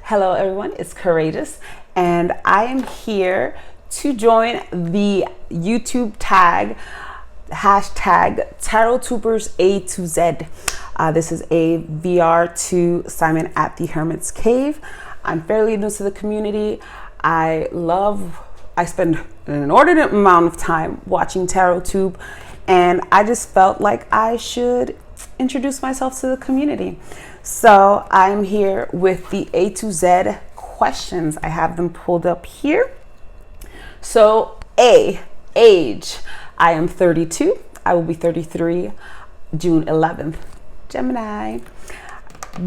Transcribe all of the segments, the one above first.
Hello everyone, it's CouraJess, and I am here to join the YouTube tag, hashtag TarotTubersAtoZ. This is a VR2 assignment at the Hermit's Cave. I'm fairly new to the community. I spend an inordinate amount of time watching TarotTube, and I just felt like I should introduce myself to the community. So I'm here with the A to Z questions. I have them pulled up here. So A, age. I am 32. I will be 33 June 11th. Gemini.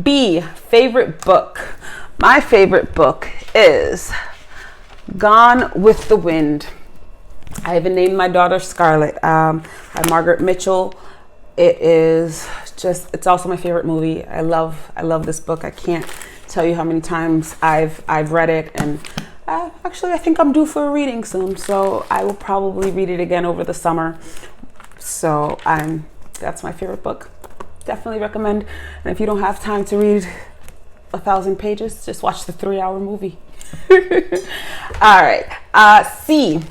B, favorite book. My favorite book is Gone with the Wind. I even named my daughter Scarlet, by Margaret Mitchell. It's also my favorite movie. I love this book. I can't tell you how many times I've read it, and actually I think I'm due for a reading soon, so I will probably read it again over the summer. So that's my favorite book. Definitely recommend. And if you don't have time to read 1,000 pages, just watch the 3-hour movie. All right. C,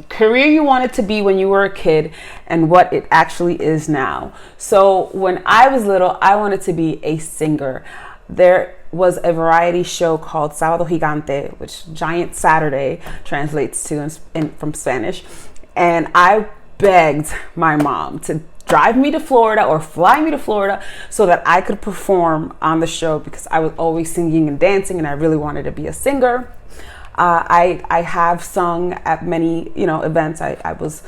career you wanted to be when you were a kid and what it actually is now. So when I was little, I wanted to be a singer. There was a variety show called Sábado Gigante, which Giant Saturday translates to from Spanish. And I begged my mom to drive me to Florida or fly me to Florida so that I could perform on the show, because I was always singing and dancing and I really wanted to be a singer. I have sung at many, events. I was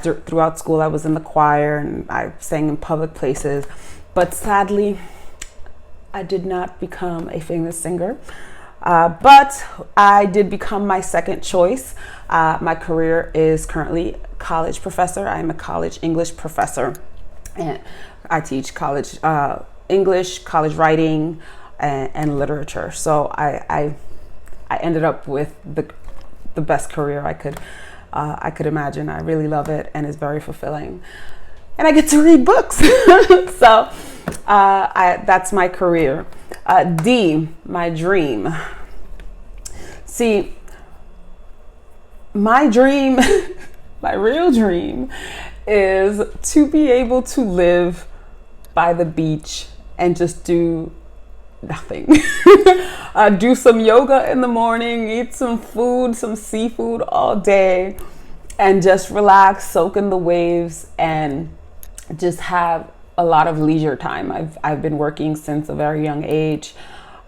throughout school. I was in the choir and I sang in public places. But sadly, I did not become a famous singer. But I did become my second choice. My career is currently college professor. I am a college English professor, and I teach college English, college writing, and literature. So I ended up with the best career I could imagine. I really love it, and it's very fulfilling. And I get to read books. So that's my career. D, my dream. See, my dream, my real dream is to be able to live by the beach and just do nothing. Do some yoga in the morning, eat some food, some seafood all day, and just relax, soak in the waves, and just have a lot of leisure time. I've been working since a very young age,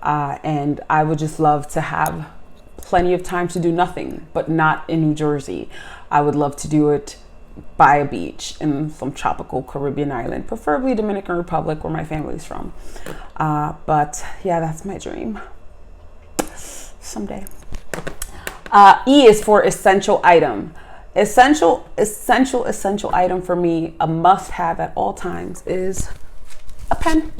and I would just love to have plenty of time to do nothing, but not in New Jersey. I would love to do it by a beach in some tropical Caribbean island, preferably Dominican Republic, where my family's from. But yeah, that's my dream. Someday. E is for essential item. Essential item for me, a must-have at all times, is a pen.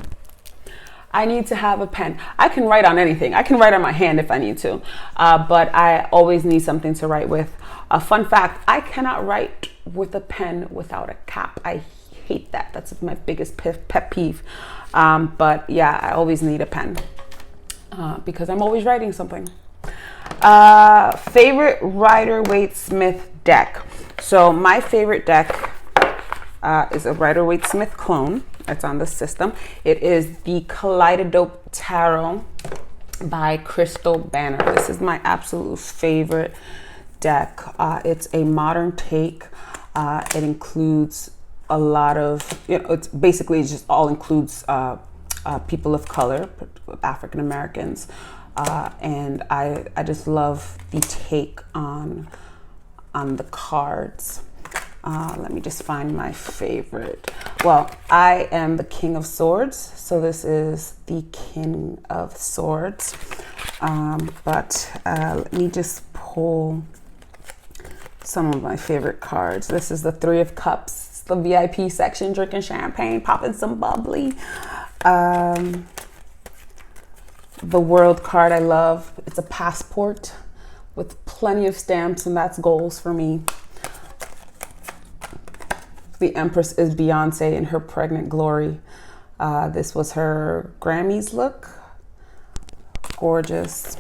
I need to have a pen. I can write on anything. I can write on my hand if I need to, but I always need something to write with. A fun fact, I cannot write with a pen without a cap. I hate that. That's my biggest pet peeve. But yeah, I always need a pen because I'm always writing something. Favorite Rider-Waite-Smith deck. So my favorite deck is a Rider-Waite-Smith clone. It's on the system. It is the Kaleidodope Tarot by Crystal Banner. This is my absolute favorite deck. It's a modern take. It includes a lot of, it's basically just all includes people of color, African Americans. And I just love the take on the cards. Let me just find my favorite. Well, I am the King of Swords, so this is the King of Swords. But let me just pull some of my favorite cards. This is the Three of Cups. It's the VIP section, drinking champagne, popping some bubbly. The World card I love. It's a passport with plenty of stamps, and that's goals for me. The Empress is Beyonce in her pregnant glory. This was her Grammys look. gorgeous.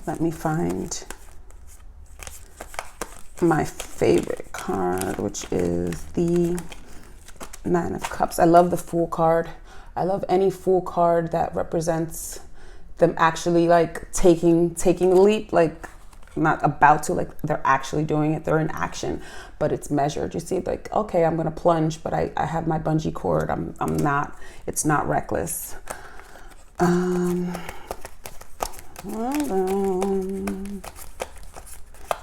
Let me find my favorite card, which is the Nine of Cups. I love the Fool card. I love any Fool card that represents them actually like taking the leap, like not about to, like they're actually doing it. They're in action, but it's measured. You see, like, okay, I'm gonna plunge, but I have my bungee cord. I'm not. It's not reckless. Hold on.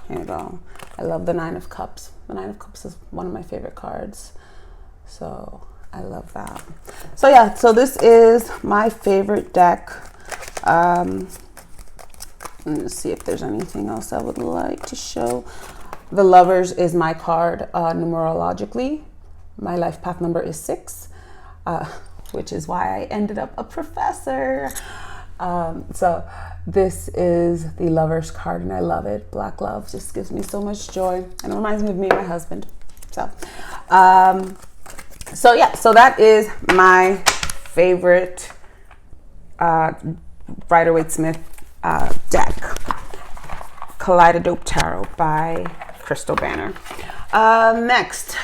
Here we go. I love the Nine of Cups. The Nine of Cups is one of my favorite cards. So I love that. So yeah, so this is my favorite deck. Let's see if there's anything else I would like to show. The Lovers is my card numerologically. My life path number is 6, which is why I ended up a professor. So this is the Lovers card, and I love it. Black love just gives me so much joy, and it reminds me of me and my husband. So so yeah, so that is my favorite Rider-Waite-Smith deck, Kaleidodope Tarot by Crystal Banner. Next,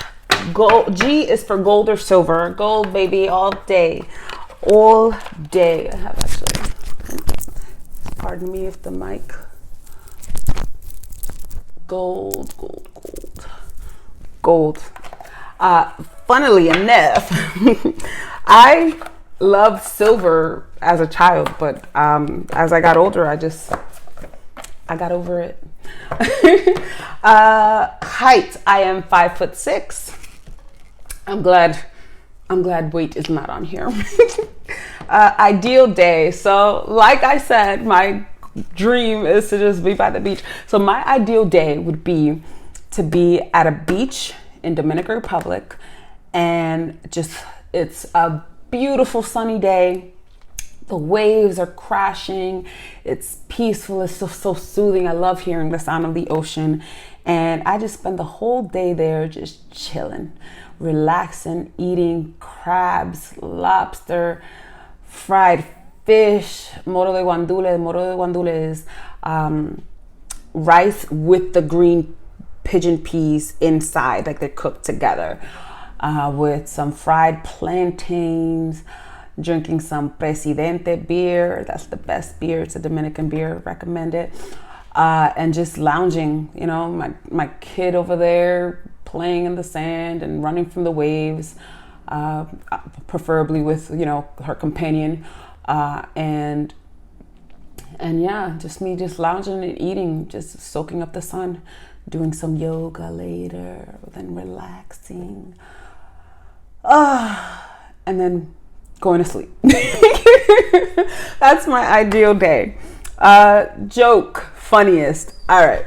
gold. G is for gold or silver. Gold, baby, all day. All day. I have actually, pardon me if the mic. Gold, gold, gold. Gold. Funnily enough, I loved silver as a child, but as I got older, I got over it. Height, I am 5'6". I'm glad weight is not on here. Ideal day. So like I said, my dream is to just be by the beach. So my ideal day would be to be at a beach in Dominican Republic, and just, it's a beautiful sunny day. The waves are crashing. It's peaceful. It's so soothing. I love hearing the sound of the ocean. And I just spend the whole day there just chilling, relaxing, eating crabs, lobster, fried fish, moro de guandule. Moro de guandule is rice with the green pigeon peas inside, like they're cooked together, with some fried plantains, drinking some Presidente beer. That's the best beer. It's a Dominican beer. Recommend it. And just lounging, you know, my kid over there playing in the sand and running from the waves, preferably with, you know, her companion. And yeah, just me just lounging and eating, just soaking up the sun, doing some yoga later, then relaxing. And then going to sleep. That's my ideal day. Joke, funniest. All right.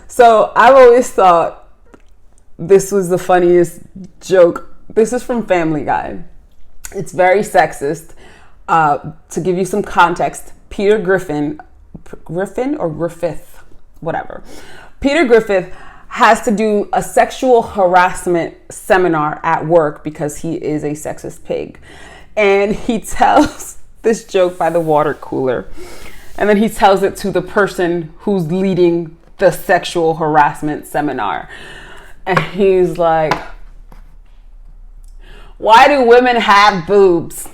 So I've always thought this was the funniest joke. This is from Family Guy. It's very sexist. To give you some context, Peter Griffin or Griffith, whatever. Peter Griffith has to do a sexual harassment seminar at work because he is a sexist pig. And he tells this joke by the water cooler. And then he tells it to the person who's leading the sexual harassment seminar. And he's like, why do women have boobs?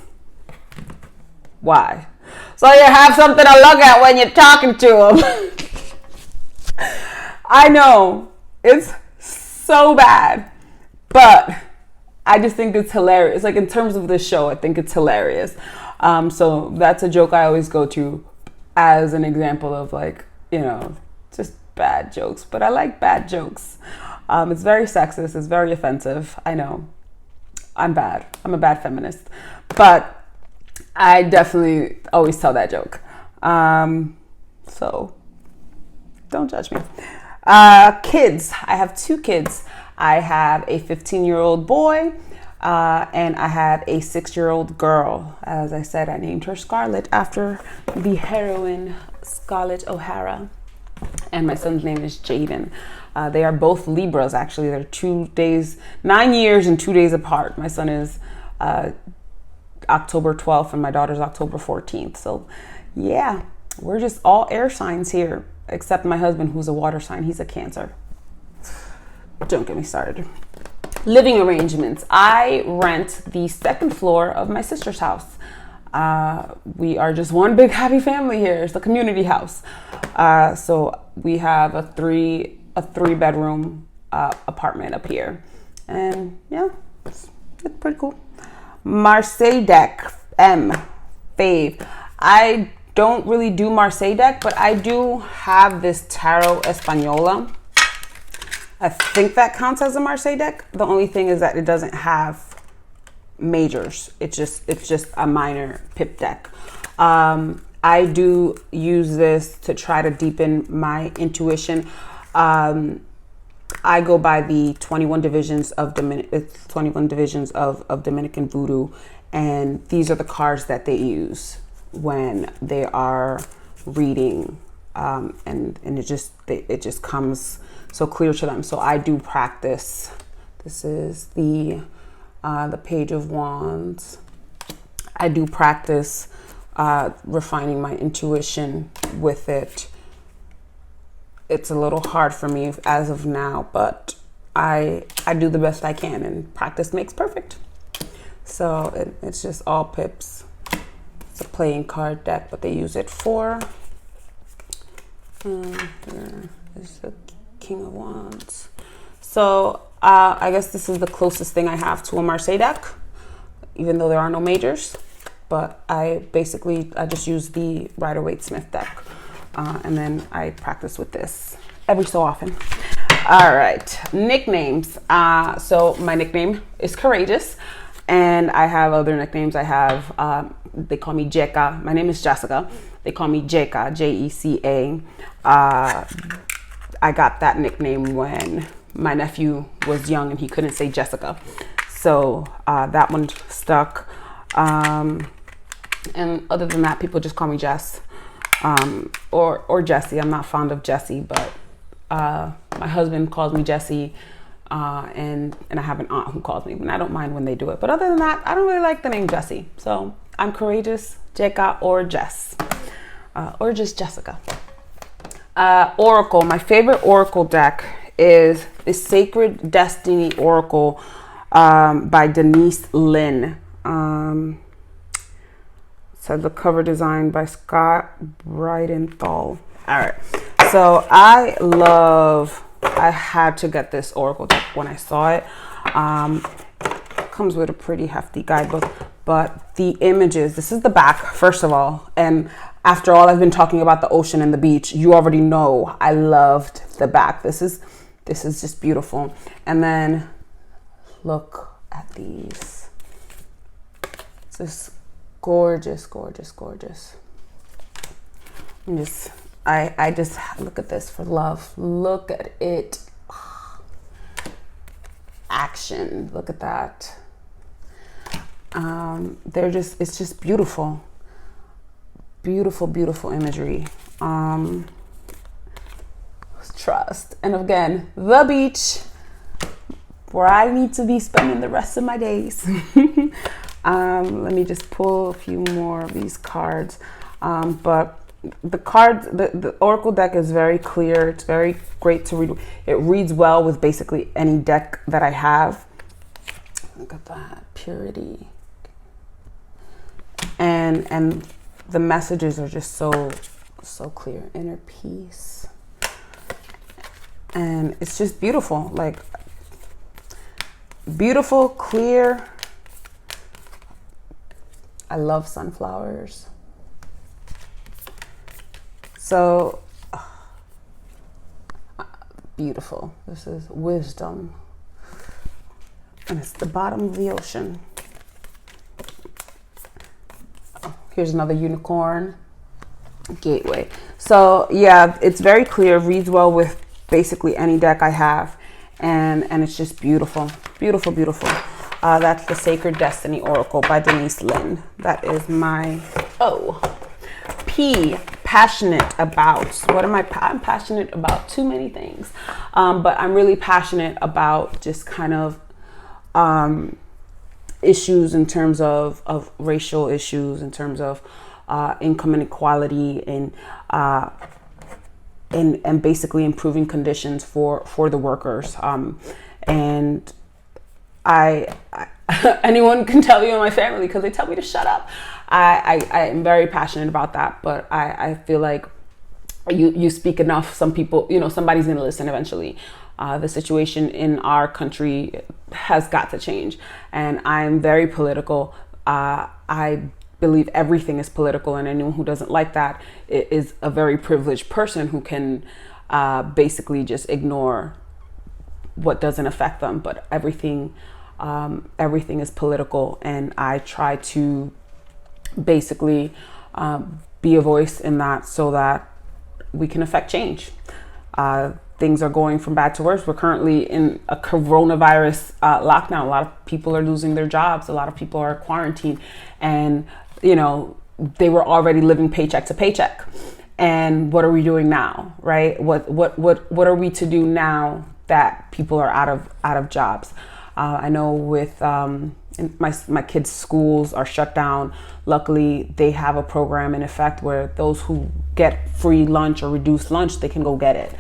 Why? So you have something to look at when you're talking to them. I know, it's so bad, but I just think it's hilarious. Like, in terms of this show, I think it's hilarious. So that's a joke I always go to as an example of, like, you know, just bad jokes. But I like bad jokes. It's very sexist. It's very offensive. I know. I'm bad. I'm a bad feminist. But I definitely always tell that joke. So don't judge me. Kids. I have 2 kids. I have a 15-year-old boy, and I have a 6-year-old girl. As I said, I named her Scarlett after the heroine Scarlett O'Hara. And my son's name is Jaden. They are both Libras, actually. They're 9 years and 2 days apart. My son is October 12th and my daughter's October 14th. So yeah, we're just all air signs here, except my husband, who's a water sign. He's a Cancer. Don't get me started. Living arrangements. I rent the second floor of my sister's house. We are just one big happy family here. It's a community house. So we have a three bedroom apartment up here. And yeah, it's pretty cool. Marseille deck, fave. I don't really do Marseille deck, but I do have this Tarot Española. I think that counts as a Marseille deck. The only thing is that it doesn't have majors. It's just a minor pip deck. I do use this to try to deepen my intuition. I go by the 21 divisions of Dominican Voodoo, and these are the cards that they use when they are reading, and it just comes so clear to them. So I do practice. This is the Page of Wands. I do practice refining my intuition with it. It's a little hard for me as of now, but I do the best I can, and practice makes perfect. So it's just all pips. It's a playing card deck, but they use it for here is the King of Wands. So I guess this is the closest thing I have to a Marseille deck, even though there are no majors. But I just use the Rider-Waite-Smith deck. And then I practice with this every so often. All right, nicknames. So my nickname is CouraJess, and I have other nicknames. I have, they call me Jeka. My name is Jessica. They call me Jeka, J-E-C-A. I got that nickname when my nephew was young and he couldn't say Jessica. So that one stuck. And other than that, people just call me Jess. Or Jessie. I'm not fond of Jessie, but my husband calls me Jessie, and I have an aunt who calls me, and I don't mind when they do it. But other than that, I don't really like the name Jessie. So I'm CouraJess, Jeka, or Jess, or just Jessica. Oracle. My favorite Oracle deck is the Sacred Destiny Oracle by Denise Linn. So the cover design by Scott Bridenthal. All right. So I had to get this Oracle deck when I saw it. Comes with a pretty hefty guidebook, but the images, this is the back, first of all. And after all I've been talking about the ocean and the beach, you already know I loved the back. This is just beautiful. And then look at these. It's just gorgeous, gorgeous, gorgeous. I just look at this for love. Look at it. Action. Look at that. It's just beautiful. Beautiful, beautiful imagery. Trust. And again, the beach, where I need to be spending the rest of my days. Let me just pull a few more of these cards. But the Oracle deck is very clear. It's very great to read. It reads well with basically any deck that I have. Look at that, purity. And the messages are just so clear. Inner peace. And it's just beautiful, like beautiful, clear. I love sunflowers. So beautiful. This is wisdom. And it's the bottom of the ocean. Oh, here's another unicorn. Gateway. So yeah, it's very clear, reads well with basically any deck I have. And it's just beautiful. Beautiful, beautiful. That's the Sacred Destiny Oracle by Denise Linn. That is my, passionate about. What am I? I'm passionate about too many things. But I'm really passionate about just kind of issues in terms of racial issues, in terms of income inequality, and basically improving conditions for the workers. And I anyone can tell you in my family, because they tell me to shut up. I am very passionate about that, but I feel like you speak enough, some people, somebody's going to listen eventually. The situation in our country has got to change, and I'm very political. I believe everything is political, and anyone who doesn't like that is a very privileged person who can basically just ignore what doesn't affect them. But everything is political, and I try to basically be a voice in that, so that we can affect change. Things are going from bad to worse. We're currently in a coronavirus lockdown. A lot of people are losing their jobs. A lot of people are quarantined, and they were already living paycheck to paycheck. And what are we doing now, right? What are we to do now that people are out of jobs? I know with my kids' schools are shut down. Luckily, they have a program in effect where those who get free lunch or reduced lunch, they can go get it.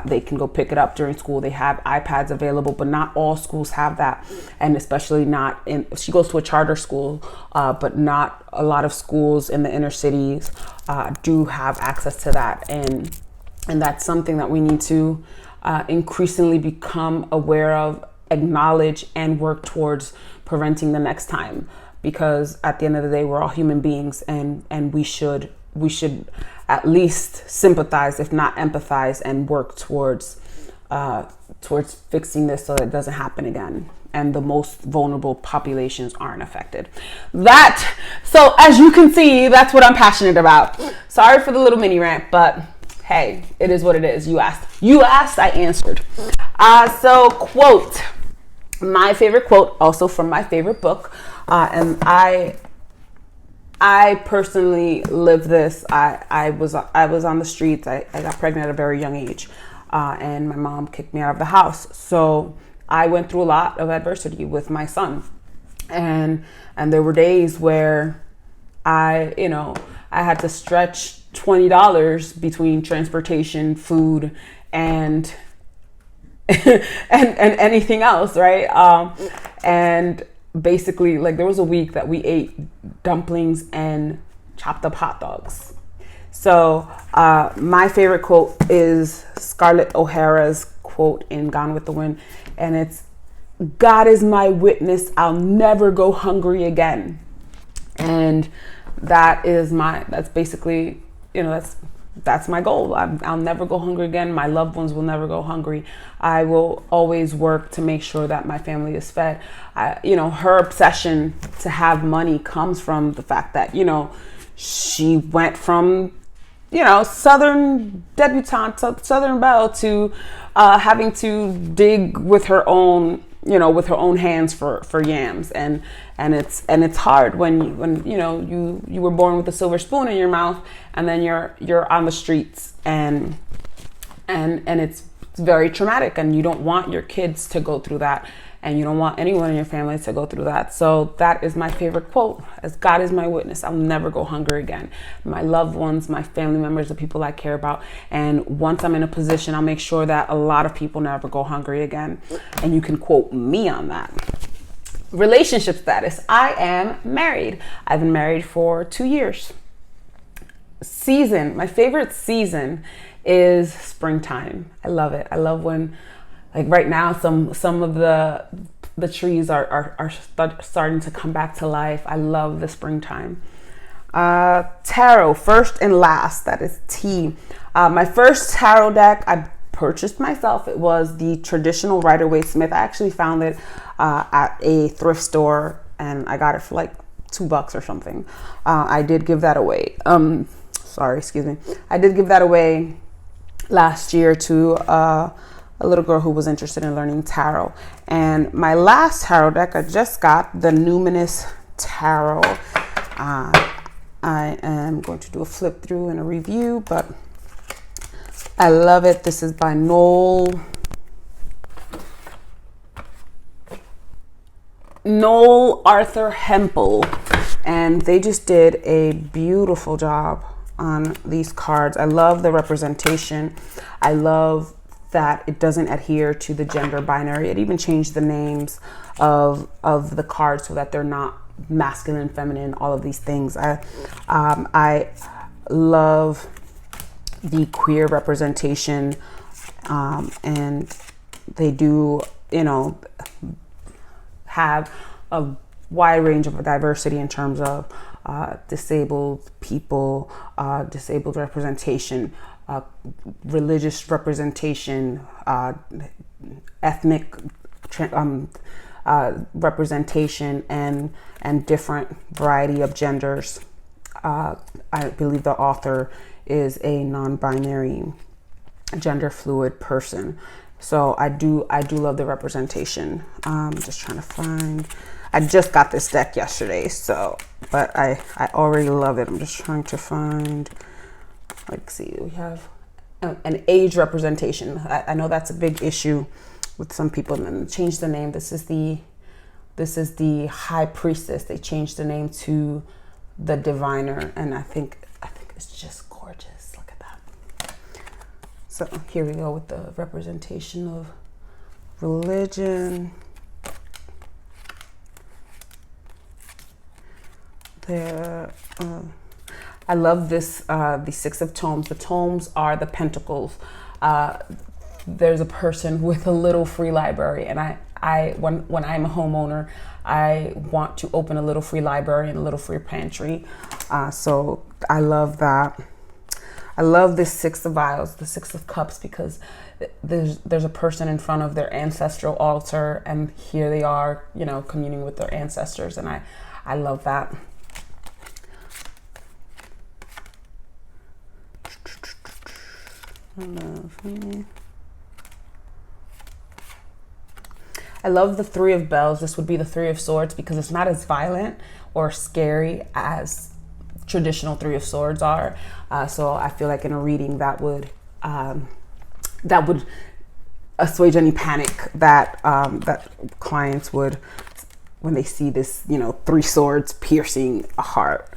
They can go pick it up during school. They have iPads available, but not all schools have that. And especially she goes to a charter school, but not a lot of schools in the inner cities do have access to that. And that's something that we need to increasingly become aware of, acknowledge, and work towards preventing the next time. Because at the end of the day, we're all human beings, and we should at least sympathize, if not empathize, and work towards fixing this so that it doesn't happen again, and the most vulnerable populations aren't affected. So as you can see, that's what I'm passionate about. Sorry for the little mini rant, but hey, it is what it is. You asked, I answered. So quote, my favorite quote, also from my favorite book, and I personally live this. I was on the streets. I got pregnant at a very young age, and my mom kicked me out of the house. So I went through a lot of adversity with my son, and there were days where I had to stretch $20 between transportation, food, and anything else, right? And basically, like, there was a week that we ate dumplings and chopped up hot dogs. So my favorite quote is Scarlett O'Hara's quote in Gone with the Wind, and it's, "God is my witness, I'll never go hungry again." And that's basically, that's my goal. I'll never go hungry again. My loved ones will never go hungry. I will always work to make sure that my family is fed. Her obsession to have money comes from the fact that, she went from, Southern debutante, Southern belle, to having to dig with her own hands for yams. And it's hard when you were born with a silver spoon in your mouth, and then you're on the streets, and it's very traumatic, and you don't want your kids to go through that, and you don't want anyone in your family to go through that. So that is my favorite quote, as God is my witness, I'll never go hungry again. My loved ones, my family members, the people I care about, and once I'm in a position, I'll make sure that a lot of people never go hungry again, and you can quote me on that. Relationship status, I am married. I've been married for 2 years. Season, my favorite season is springtime. I love it. I love when, like right now, some of the trees are starting to come back to life. I love the springtime. Tarot, first and last, that is T. My first tarot deck I purchased myself. It was the traditional Rider-Waite-Smith. I actually found it at a thrift store, and I got it for like $2 or something. I did give that away. I did give that away last year to a little girl who was interested in learning tarot. And my last tarot deck I just got, the Numinous Tarot. I am going to do a flip through and a review, but I love it. This is by Noel Arthur Hempel, and they just did a beautiful job on these cards. I love the representation. I love that it doesn't adhere to the gender binary. It even changed the names of the cards so that they're not masculine, feminine, all of these things. I love the queer representation, and they do, you know, have a wide range of diversity in terms of disabled people, disabled representation, religious representation, ethnic representation, and different variety of genders. I believe the author is a non-binary, gender fluid person. So I do love the representation. Just trying to find, I just got this deck yesterday, so, but I already love it. I'm just trying to find, like, see, we have an age representation. I know that's a big issue with some people, and then change the name. This is the High Priestess. They changed the name to the Diviner, and I think it's just gorgeous. Look at that. So here we go with the representation of religion. There, I love this, the Six of Tomes. The tomes are the pentacles. There's a person with a little free library, and when I'm a homeowner, I want to open a little free library and a little free pantry. So I love that. I love this Six of Vials, the Six of Cups, because there's a person in front of their ancestral altar, and here they are, you know, communing with their ancestors, and I love that. I love the Three of Bells. This would be the Three of Swords, because it's not as violent or scary as traditional Three of Swords are. So I feel like in a reading that would assuage any panic that that clients would, when they see this, you know, three swords piercing a heart.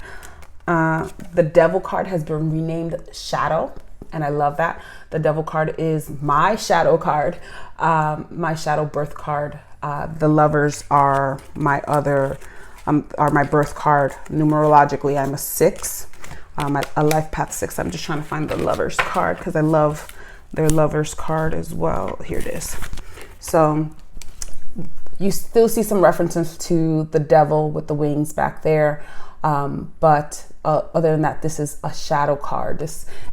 The Devil card has been renamed Shadow, and I love that. The Devil card is my shadow card, my shadow birth card. The Lovers are my birth card. Numerologically, I'm a 6, a life path 6. I'm just trying to find the Lovers card because I love their Lovers card as well. Here it is. So you still see some references to the Devil with the wings back there, but other than that, this is a shadow card.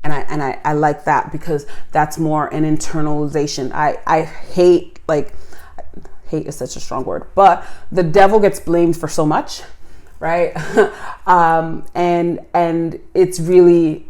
I like that because that's more an internalization. I hate, like, hate is such a strong word, but the devil gets blamed for so much, right? And it's really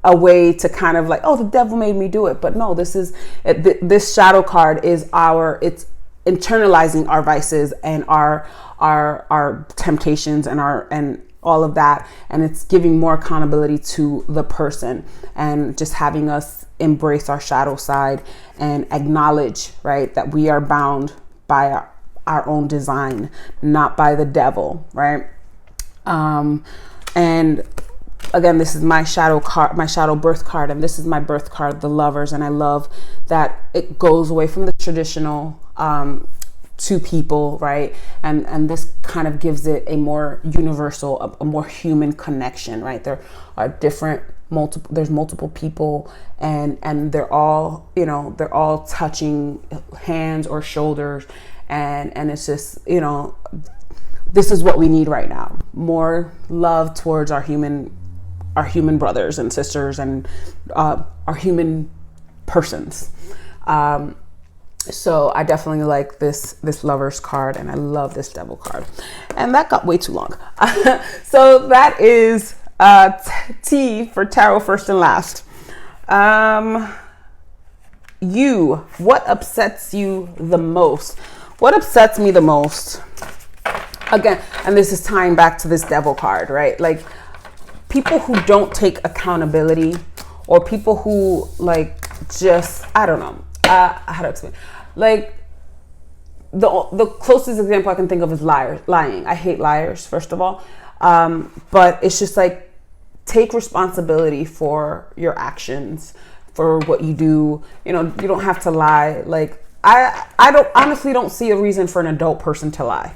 a way to kind of like, oh, the devil made me do it. But no, this shadow card is it's internalizing our vices and our temptations and all of that, and it's giving more accountability to the person and just having us embrace our shadow side and acknowledge, right, that we are bound by our own design, not by the devil, right? And again, this is my shadow card, my shadow birth card, and this is my birth card, the Lovers, and I love that it goes away from the traditional two people, right? And this kind of gives it a more universal, a more human connection, right? There are there's multiple people, and they're all, you know, they're all touching hands or shoulders, and it's just, you know, this is what we need right now. More love towards our human brothers and sisters and our human persons. So I definitely like this Lovers card, and I love this Devil card. And that got way too long. So that is T for Tarot First and Last. What upsets you the most? What upsets me the most? Again, and this is tying back to this Devil card, right? Like, people who don't take accountability, or people who, like, just, I don't know how to explain. Like, the closest example I can think of is lying. I hate liars, first of all. But it's just like, take responsibility for your actions, for what you do. You know, you don't have to lie. Like, I honestly don't see a reason for an adult person to lie.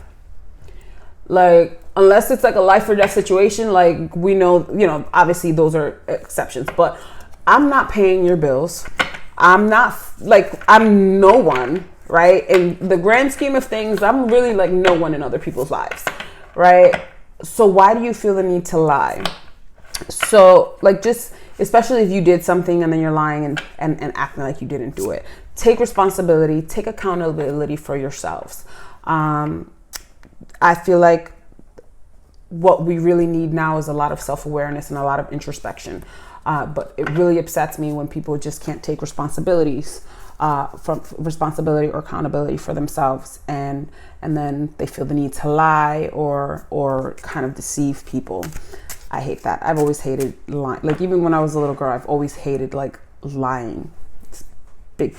Like, unless it's like a life or death situation, like, we know, you know, obviously those are exceptions, but I'm not paying your bills. I'm not, like, I'm no one, right? In the grand scheme of things, I'm really like no one in other people's lives, right? So why do you feel the need to lie? So, like, just, especially if you did something and then you're lying and acting like you didn't do it. Take responsibility, take accountability for yourselves. I feel like what we really need now is a lot of self-awareness and a lot of introspection. But it really upsets me when people just can't take responsibility or accountability for themselves, and then they feel the need to lie or kind of deceive people. I hate that. I've always hated lying. Like, even when I was a little girl, I've always hated like lying. It's big.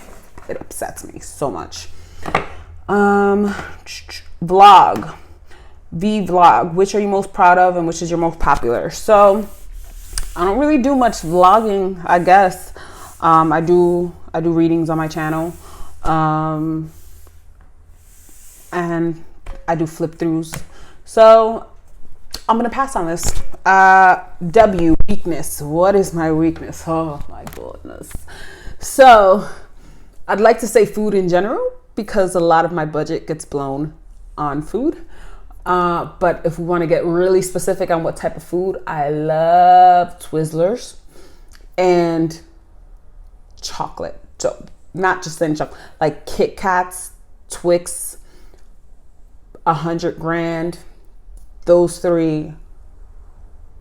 It upsets me so much. Vlog. Vlog. Which are you most proud of, and which is your most popular? So I don't really do much vlogging, I guess. I do readings on my channel. And I do flip throughs. So I'm going to pass on this. W, weakness. What is my weakness? Oh my goodness. So I'd like to say food in general, because a lot of my budget gets blown on food. But if we want to get really specific on what type of food, I love Twizzlers and chocolate. So not just any chocolate, like Kit Kats, Twix, 100 grand, those three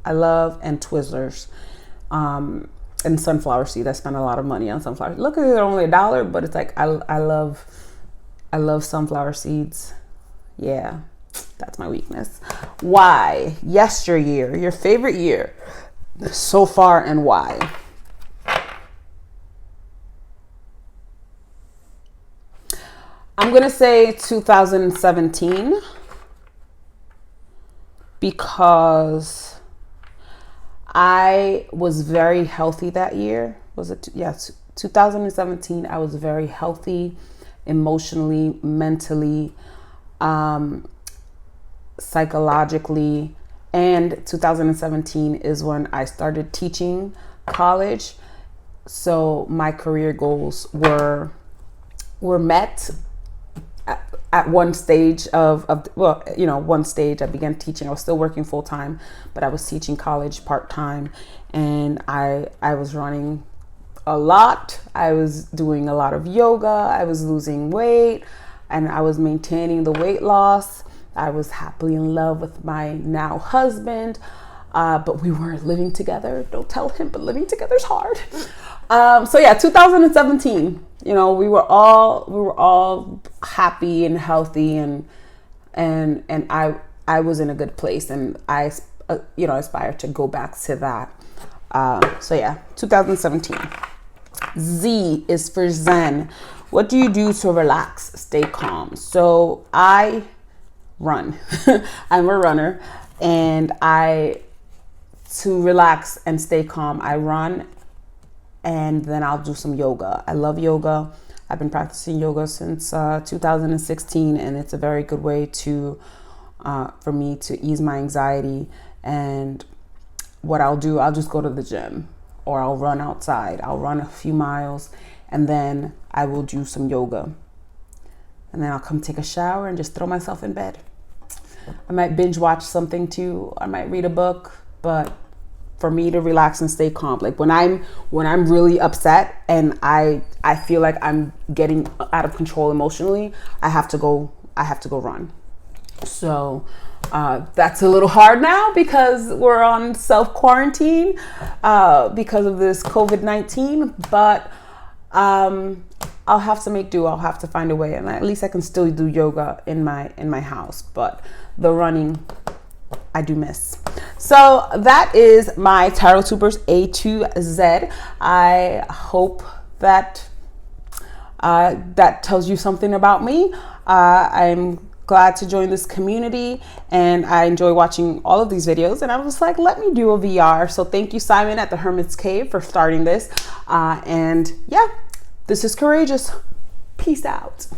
I love, and Twizzlers. And sunflower seeds. I spend a lot of money on sunflower. Look, they're only $1, but it's like I love sunflower seeds. Yeah, that's my weakness. Why? Yesteryear, your favorite year so far, and why? I'm gonna say 2017, because I was very healthy that year. Was it? Yes, 2017. I was very healthy, emotionally, mentally, psychologically. And 2017 is when I started teaching college. So my career goals were met at one stage one stage. I began teaching. I was still working full time, but I was teaching college part time, and I was running a lot. I was doing a lot of yoga. I was losing weight, and I was maintaining the weight loss. I was happily in love with my now husband, but we weren't living together. Don't tell him, but living together is hard. So yeah, 2017. You know, we were all happy and healthy, and I was in a good place, and I aspire to go back to that. So yeah, 2017. Z is for Zen. What do you do to relax, stay calm? So I run. I'm a runner, and to relax and stay calm, I run. And then I'll do some yoga. I love yoga. I've been practicing yoga since 2016, and it's a very good way for me to ease my anxiety. And what I'll do, I'll just go to the gym, or I'll run outside. I'll run a few miles, and then I will do some yoga. And then I'll come take a shower and just throw myself in bed. I might binge watch something too. I might read a book, but for me to relax and stay calm, like when I'm really upset and I feel like I'm getting out of control emotionally, I have to go run. So that's a little hard now, because we're on self-quarantine because of this COVID-19, but I'll have to make do. I'll have to find a way, and at least I can still do yoga in my house, but the running I do miss. So that is my TarotTubers A to Z. I hope that that tells you something about me. I'm glad to join this community, and I enjoy watching all of these videos, and I was like, let me do a VR. So thank you, Simon at the Hermit's Cave, for starting this. And yeah, this is CouraJess. Peace out.